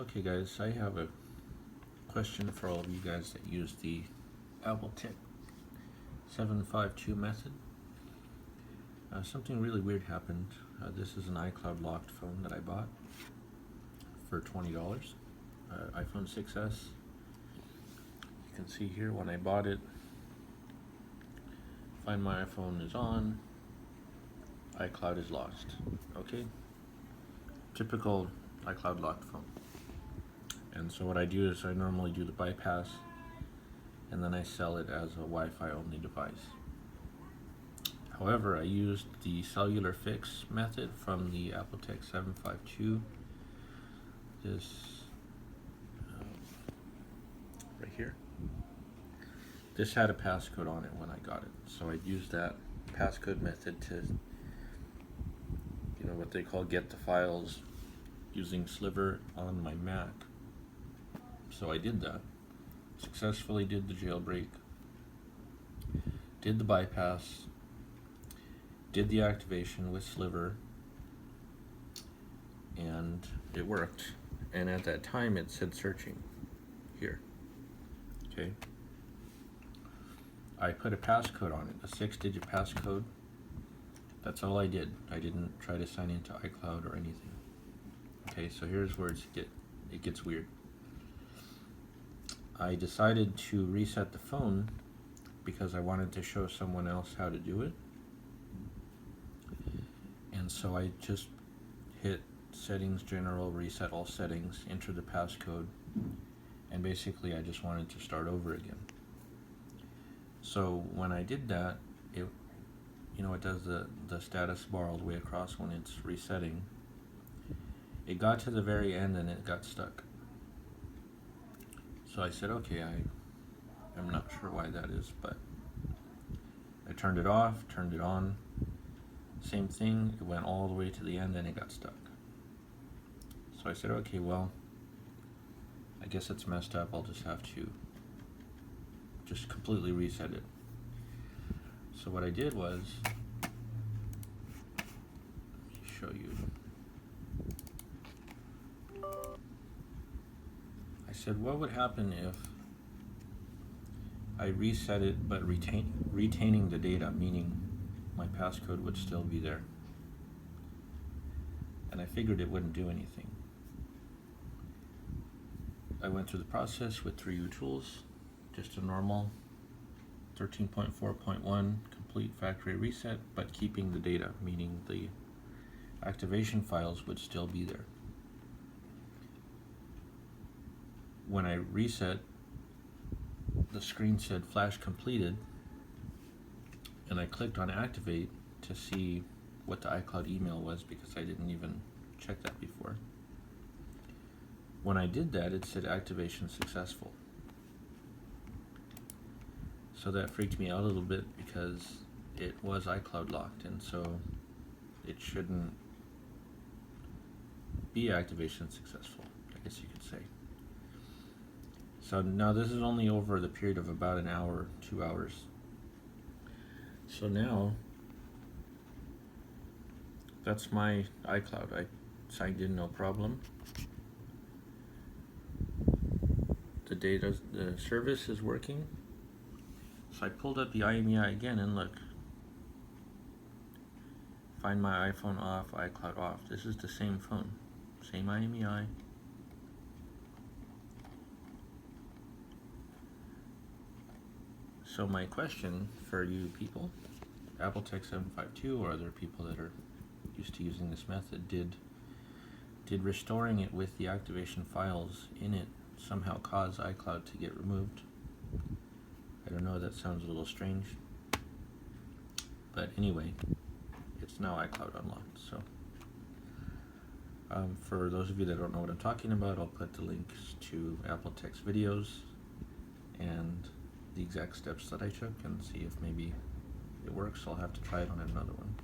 Okay guys, I have a question for all of you guys that use the Tech 752 method. Something really weird happened. This is an iCloud locked phone that I bought for $20, iPhone 6s. You can see here when I bought it, Find My iPhone is on, iCloud is lost. Okay, typical iCloud locked phone. And so what I do is I normally do the bypass and then I sell it as a Wi-Fi only device. However, I used the cellular fix method from the Tech 752. This right here. This had a passcode on it when I got it, so I used that passcode method to, what they call get the files using Sliver on my Mac. So I did that, successfully did the jailbreak, did the bypass, did the activation with Sliver, and it worked. And at that time it said searching here. Okay. I put a passcode on it, a 6-digit passcode. That's all I did. I didn't try to sign into iCloud or anything. Okay, so here's where it gets weird. I decided to reset the phone because I wanted to show someone else how to do it. And so I just hit settings, general, reset all settings, enter the passcode, and basically I just wanted to start over again. So when I did that, it does the status bar all the way across when it's resetting. It got to the very end and it got stuck. So I said, okay, I'm not sure why that is, but I turned it off, turned it on, same thing, it went all the way to the end and it got stuck. So I said, okay, well, I guess it's messed up, I'll just have to just completely reset it. So what I did was, let me show you. I said, what would happen if I reset it but retaining the data, meaning my passcode would still be there? And I figured it wouldn't do anything. I went through the process with 3U tools, just a normal 13.4.1 complete factory reset, but keeping the data, meaning the activation files would still be there. When I reset, the screen said flash completed, and I clicked on activate to see what the iCloud email was because I didn't even check that before. When I did that, it said activation successful. So that freaked me out a little bit because it was iCloud locked, and so it shouldn't be activation successful, I guess you could say. So now this is only over the period of about an hour, 2 hours. So now, that's my iCloud. I signed in no problem. The service is working. So I pulled up the IMEI again and look. Find My iPhone off, iCloud off. This is the same phone, same IMEI. So my question for you people, Tech 752 or other people that are used to using this method, did restoring it with the activation files in it somehow cause iCloud to get removed? I don't know, that sounds a little strange. But anyway, it's now iCloud unlocked. So for those of you that don't know what I'm talking about, I'll put the links to Tech's videos and the exact steps that I took and see if maybe it works. I'll have to try it on another one.